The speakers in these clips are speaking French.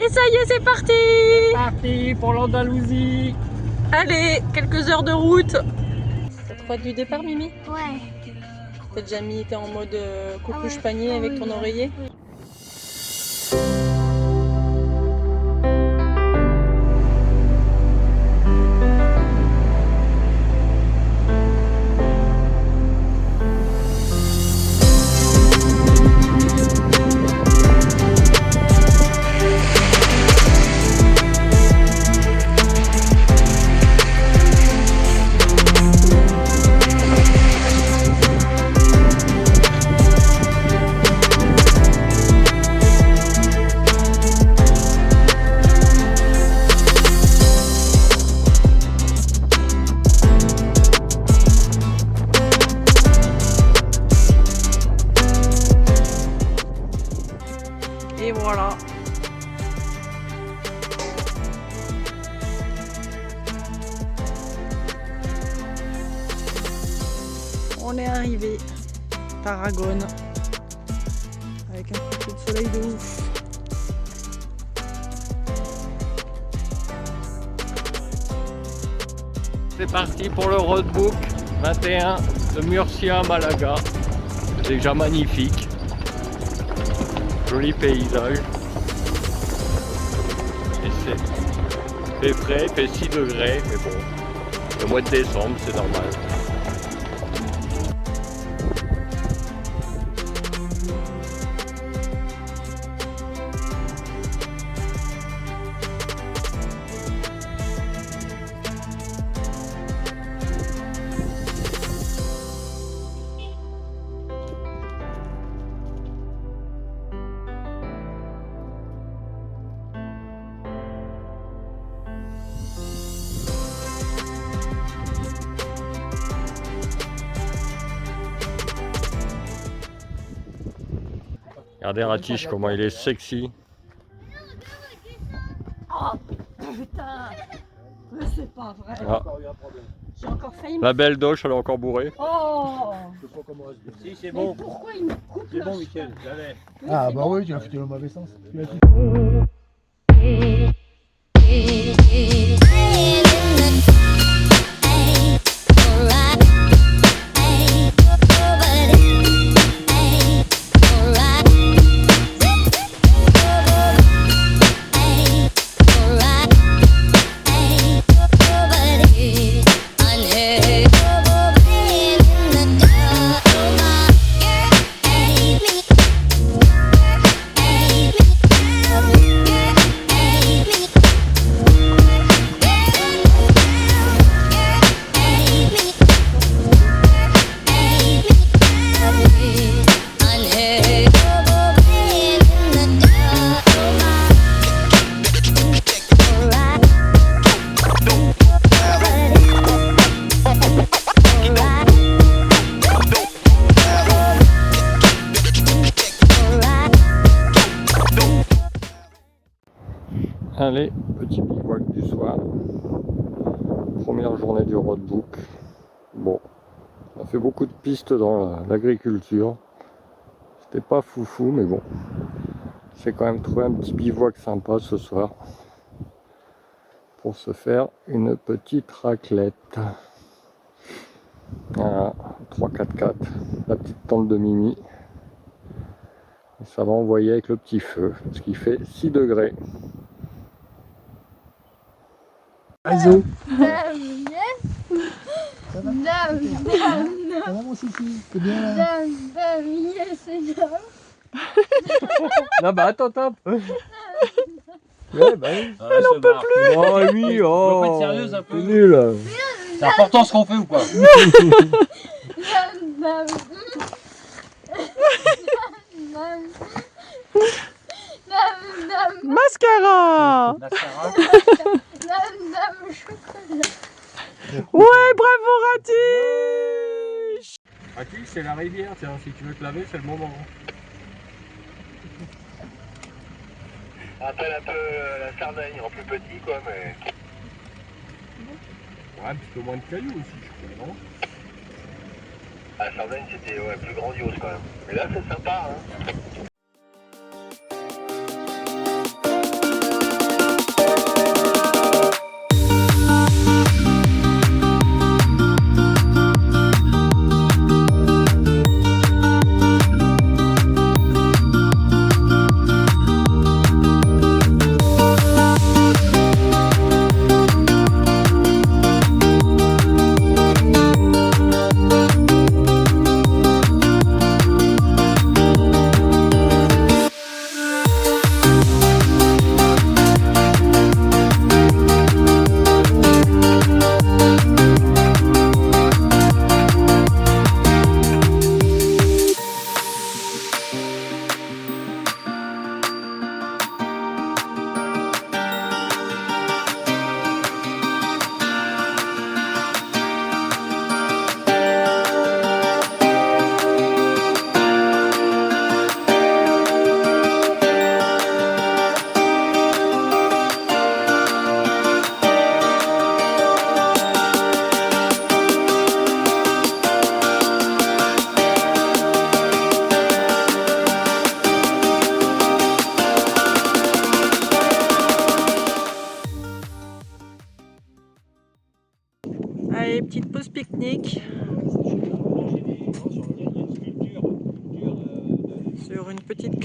Et ça y est, c'est parti! C'est parti pour l'Andalousie! Allez, quelques heures de route. T'as trop hâte du départ, Mimi? Ouais. T'as déjà mis, t'es en mode coquouche panier avec ton oreiller? Et voilà. On est arrivé. Tarragone. Avec un coup de soleil de ouf. C'est parti pour le roadbook 21 de Murcia à Malaga. Déjà magnifique. Joli paysage. Et c'est frais, il fait 6 degrés, mais bon, le mois de décembre, c'est normal. Regardez Ratiche comment il est sexy. Oh putain! Mais c'est pas vrai! Ah, J'ai encore failli me... la belle doche, elle est encore bourrée. Oh! Si, c'est Mais pourquoi il me coupe C'est là? bon, Michel, j'avais. Ah bah oui, tu as foutu dans le mauvais sens. Allez, petit bivouac du soir. Première journée du roadbook. Bon, on a fait beaucoup de pistes dans l'agriculture. C'était pas foufou, mais bon. J'ai quand même trouvé un petit bivouac sympa ce soir. Pour se faire une petite raclette. Voilà, 3-4-4. La petite tente de Mimi. Et ça va envoyer avec le petit feu, parce qu'il fait 6 degrés. Aïzo, Ça va mon Sissi, c'est bien là. Non bah attends. Ouais, bah oui. Elle en peut plus. Oh oui, oh. Faut être sérieuse un peu. C'est nul. C'est important ce qu'on fait ou pas? Mascara! Mascara. Ouais, bravo Ratiche! Ratiche, c'est la rivière, tiens, si tu veux te laver, c'est le moment. Rappelle un peu la Sardaigne en plus petit quoi, mais. Ouais, un petit peu moins de cailloux aussi, je crois, non? La Sardaigne c'était plus grandiose quand même. Mais là c'est sympa hein.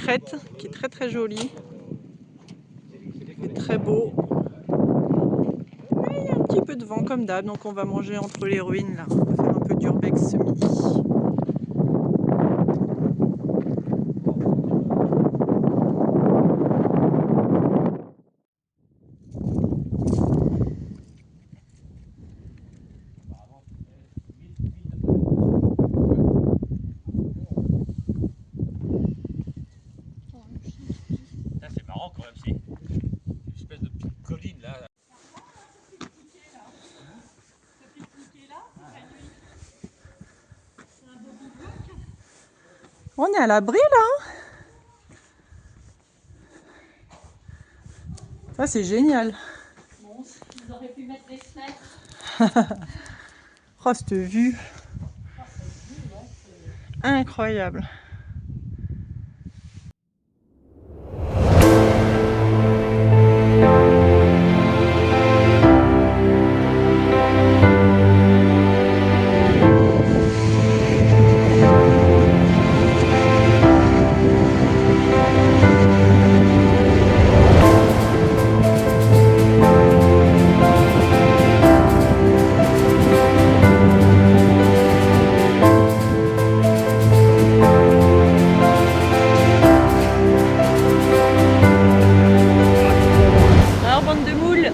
crête qui est très très jolie. C'est très beau. Mais il y a un petit peu de vent comme d'hab, donc on va manger entre les ruines là. On va faire un peu d'urbex ce midi. C'est marrant quand même, c'est une espèce de petite colline là. On est à l'abri là. Ça c'est génial. Bon, ils auraient pu mettre des fenêtres. Oh cette vue. Incroyable. Alors bande de moules.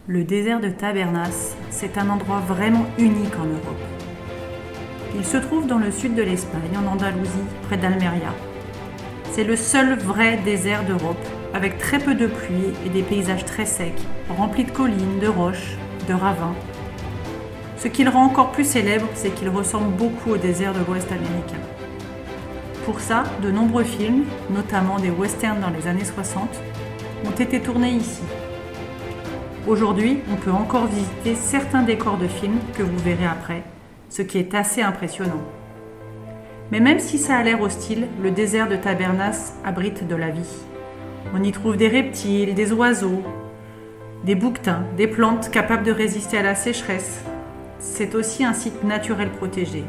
Le désert de Tabernas, c'est un endroit vraiment unique en Europe. Il se trouve dans le sud de l'Espagne, en Andalousie, près d'Almeria. C'est le seul vrai désert d'Europe, avec très peu de pluie et des paysages très secs, remplis de collines, de roches, de ravins. Ce qui le rend encore plus célèbre, c'est qu'il ressemble beaucoup au désert de l'Ouest américain. Pour ça, de nombreux films, notamment des westerns dans les années 60, ont été tournés ici. Aujourd'hui, on peut encore visiter certains décors de films que vous verrez après, ce qui est assez impressionnant. Mais même si ça a l'air hostile, le désert de Tabernas abrite de la vie. On y trouve des reptiles, des oiseaux, des bouquetins, des plantes capables de résister à la sécheresse. C'est aussi un site naturel protégé,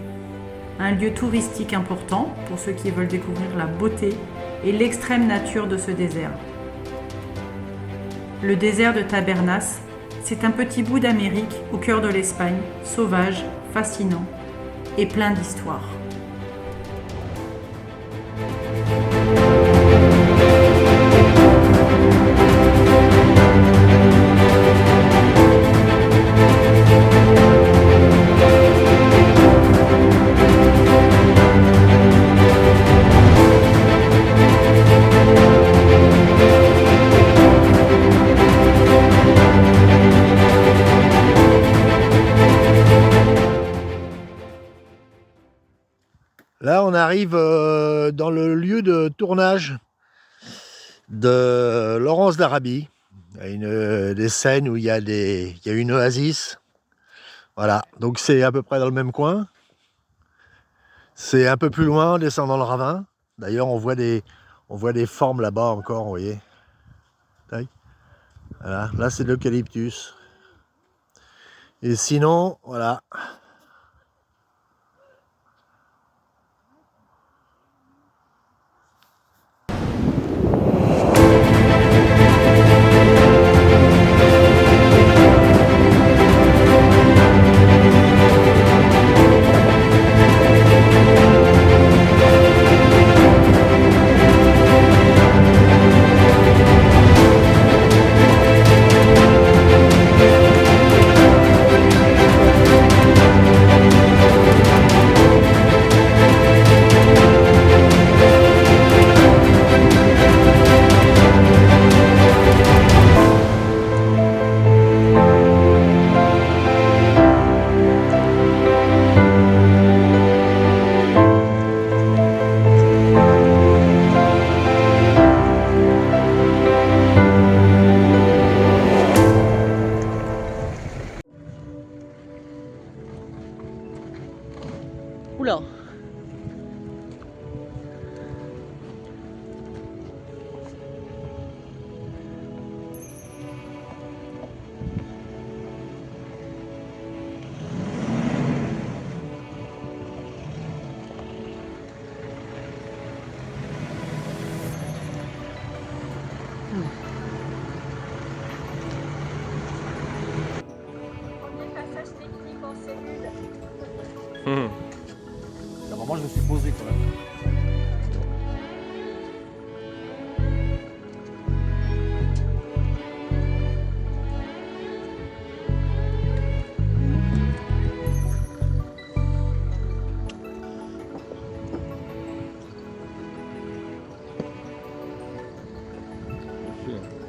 un lieu touristique important pour ceux qui veulent découvrir la beauté et l'extrême nature de ce désert. Le désert de Tabernas, c'est un petit bout d'Amérique au cœur de l'Espagne, sauvage, fascinant et plein d'histoires. Là, on arrive dans le lieu de tournage de Laurence d'Arabie. Il y a des scènes où il y a une oasis. Voilà, donc c'est à peu près dans le même coin. C'est un peu plus loin, en descendant le ravin. D'ailleurs, on voit des formes là-bas encore, vous voyez. Voilà, là c'est l'eucalyptus. Et sinon, voilà. aussi. Hein.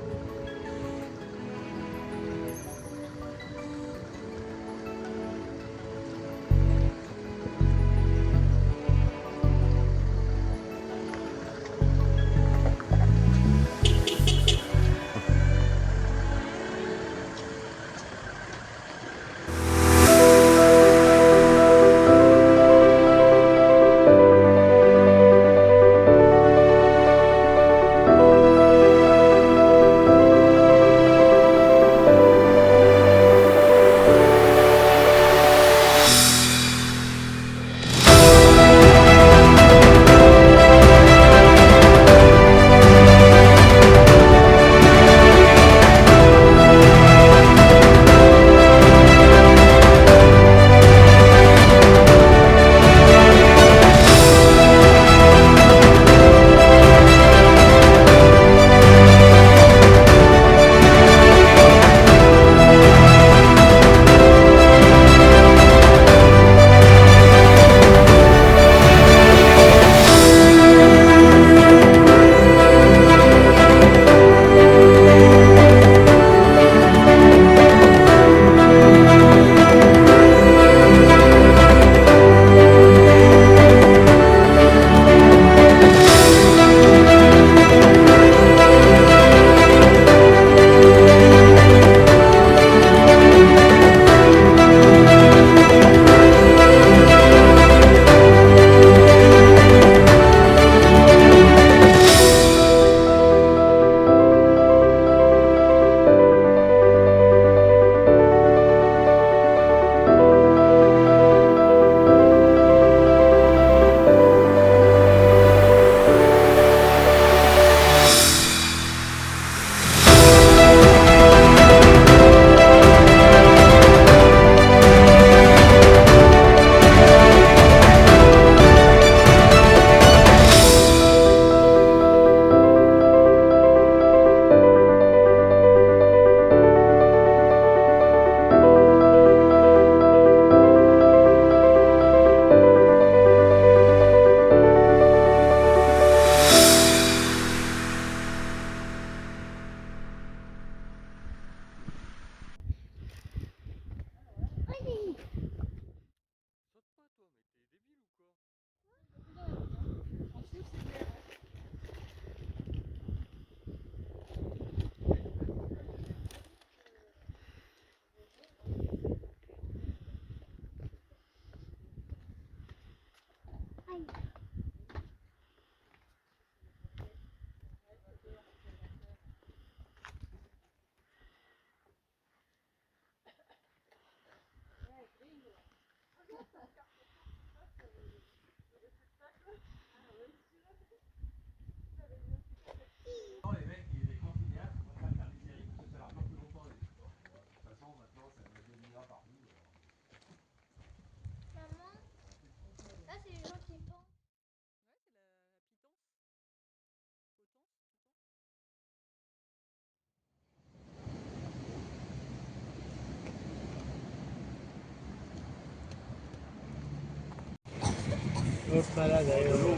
L'autre malade, de l'eau,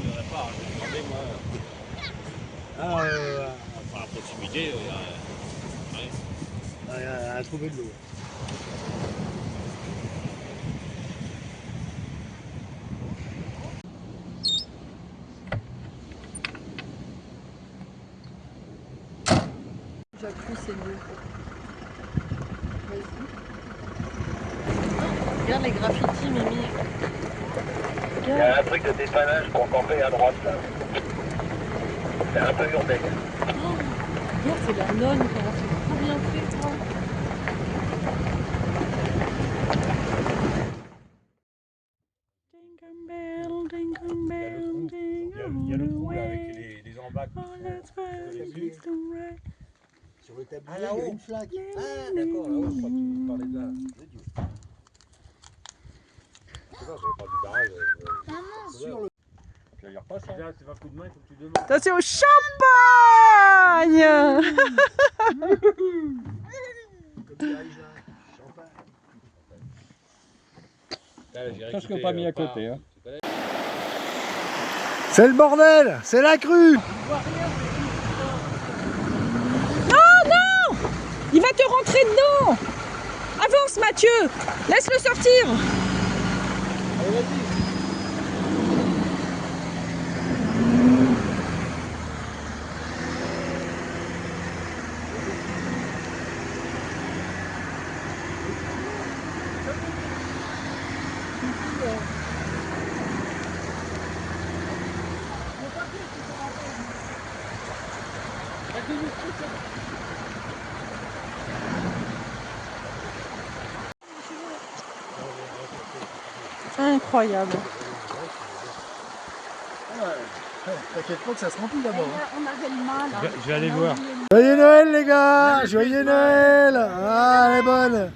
il n'y en a pas. Regardez, moi. Enfin, à proximité, il y a trouvé de l'eau. J'appuie, c'est mieux. Vas-y. Regarde les graffitis, Mimi. Il y a un truc de dépannage qu'on campait à droite là. C'est un peu urbain. Regarde, c'est la nonne, comment c'est trop bien fait, toi. Jingle bell, jingle bell, Il y a le trou là avec les embacs. Sur le tablier, Ah, là-haut. il y a une flaque. Ah, d'accord, là-haut, je crois que tu parlais de là. Je sais pas, ça parle du barrage. Sur le. Tu vas y repasser. Là, c'est pas un coup de main, il faut que tu demandes. Attention au champagne. Comme ça arrive là. Champagne. Là, j'ai Presque récupéré, pas mis à part. côté. Hein. C'est le bordel, c'est la crue. pas te rentrer dedans. Avance Mathieu, laisse-le sortir. Allez, vas-y. Incroyable. T'inquiète pas que ça se remplit d'abord. On avait le mal. Je vais aller voir. Joyeux Noël les gars, joyeux Noël. Ah, elle est bonne.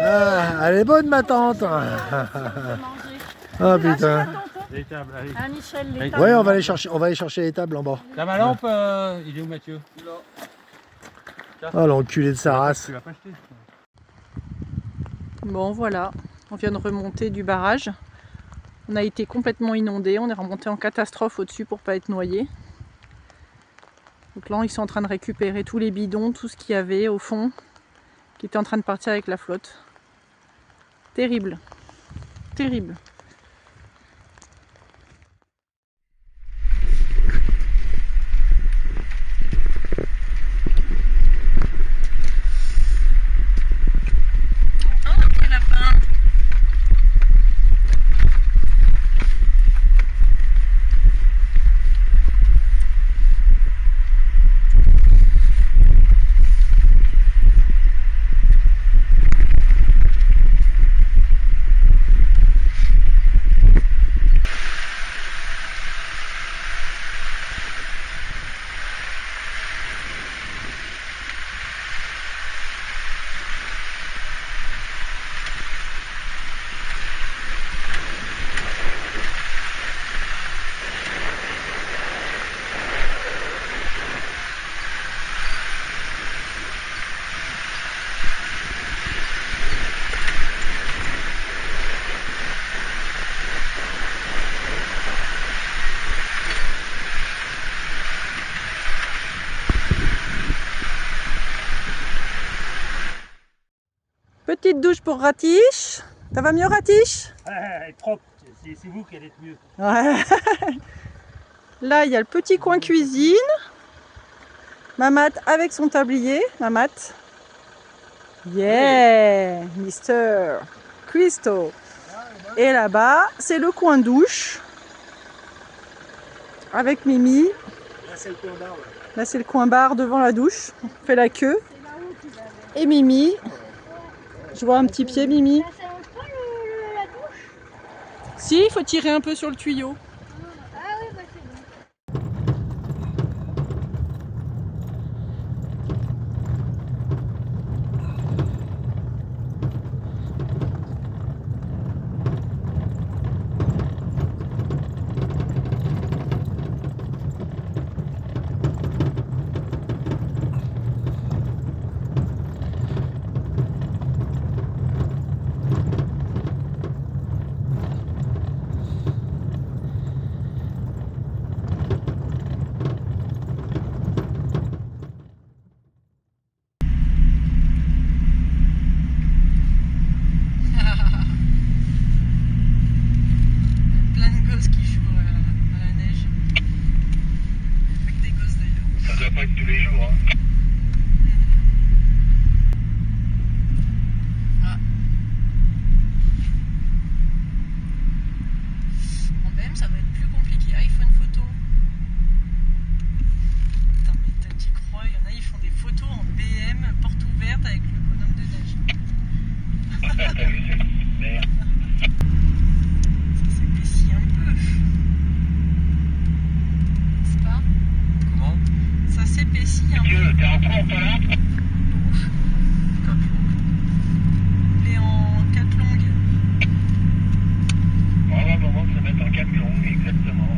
Ah, elle est bonne ma tante. Ah putain. Les tables, allez. Ah Michel, les Ouais, on va aller chercher les tables en bas. T'as ma lampe, il est où Mathieu? Oh l'enculé de sa race. Tu l'as pas acheté? Bon voilà, on vient de remonter du barrage. On a été complètement inondé, on est remonté en catastrophe au-dessus pour pas être noyé. Donc là ils sont en train de récupérer tous les bidons, tout ce qu'il y avait au fond, qui était en train de partir avec la flotte. Terrible, terrible. Petite douche pour Ratiche. Ça va mieux Ratiche? Elle est propre, c'est vous qui allez être mieux. Ouais. Là, il y a le petit coin cuisine. Mamat avec son tablier. Mamat. Yeah, Mister Christo. Et là-bas, c'est le coin douche. Avec Mimi. Là c'est le coin bar. Là, c'est le coin bar devant la douche. On fait la queue. Et Mimi. Je vois un petit pied, Mimi. Ça change pas la douche? Si, il faut tirer un peu sur le tuyau. Ah oui, bah c'est bon. Plein de gosses qui jouent à la neige. Avec des gosses d'ailleurs. Ça doit pas être tous les jours. Hein. En BM, ça va être plus compliqué. Ah, il faut une photo. Attends, mais t'y crois, il y en a, ils font des photos en BM, porte ouverte avec le bonhomme de neige. T'as vu, c'est super. Ça s'épaissit un peu. N'est-ce pas? Comment? Ça s'épaissit un peu. Dieu, t'es en trompe là? Il est en 4 longues. Voilà le moment de se mettre en 4 longues, exactement.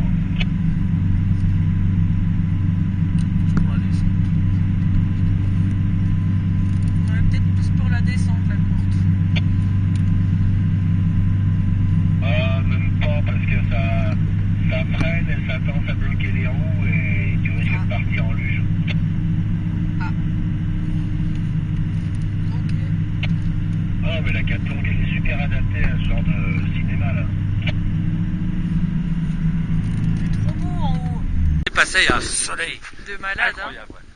Ouais, peut-être plus pour la descente, la courte. Ah, même pas parce que ça freine et ça tend à bloquer les roues et tu risques de partir en luge. passé, il y a un soleil De malade, hein. incroyable. Ouais.